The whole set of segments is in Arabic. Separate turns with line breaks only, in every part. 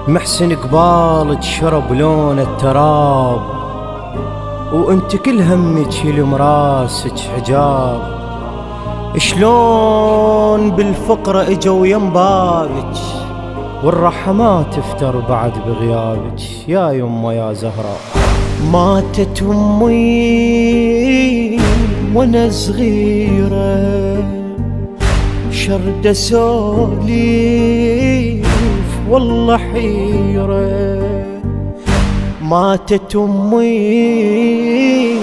محسن قبالك شرب لون التراب، وانت كل همك يلم راسك حجاب. شلون بالفقرة اجوا يم بابك، والرحمات تفتر بعد بغيابك يا يمه يا زهراء. ماتت امي وانا صغيرة، شردة سوليف والله حيرة. ماتت امي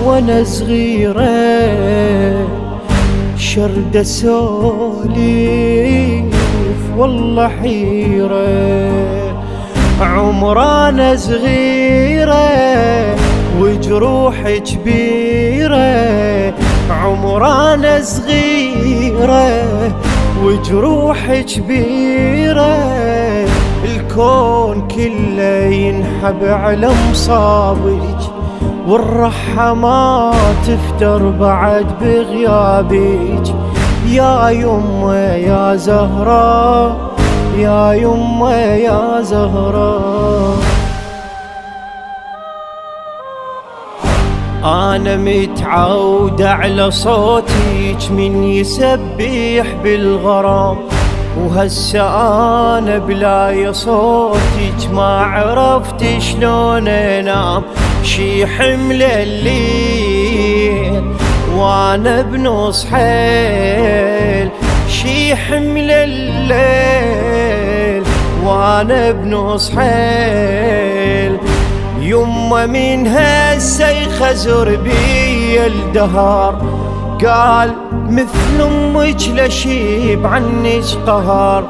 وانا صغيرة، شردة سوليف والله حيرة. عمرانا صغيرة وجروح كبيرة، عمرانا صغيرة وجروح كبيرة. الكون كله ينحب على مصابك، والرحمات تفتر بعد بغيابك يا يمه يا زهراء، يا يمه يا زهراء. أنا متعود على صوتك من يسبح بالغرام، وهسه أنا بلا صوتك ما عرفت شلون أنام. شي حمل الليل وأنا بنص حيل، شي حمل الليل وأنا بنص حيل. يمه من هسه يخزر بي الدهر، قال مثل امك لشيب عنك قهر،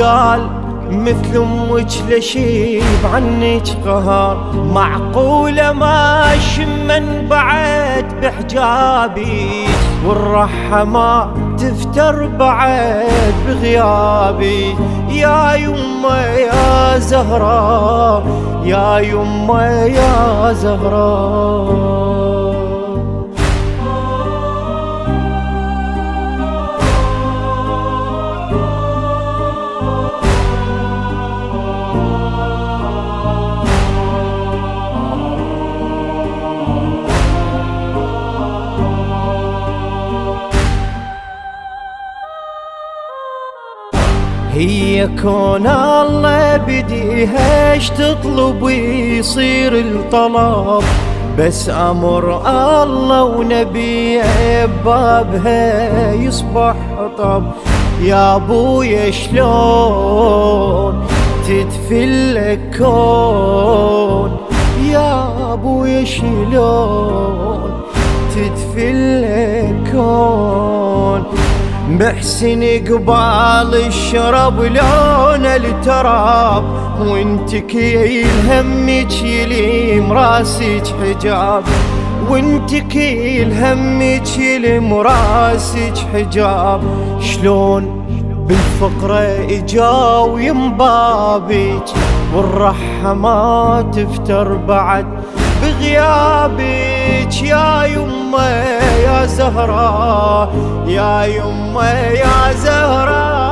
قال مثل امك لشيب عنك قهر. معقولة ما شمن بعد بحجابي، والرحمة تفتر بعد بغيابي يا يمه يا زهراء، يا يمه يا زهراء. هي كون الله بديها ايش تطلب ويصير الطلب، بس امر الله ونبيه ببابها يصبح حطب. يا ابويا شلون تدفي الكون، يا ابويا شلون تدفي الكون. محسن قبال الشرب لون التراب، وانت كيل همك يلم راسك حجاب، وانت كيل همك يلم راسك حجاب. شلون بالفقرة اجاو ينبابك، والرحمات تفتر بعد بغيابك يا يمه يا زهراء، يا يمه يا زهراء.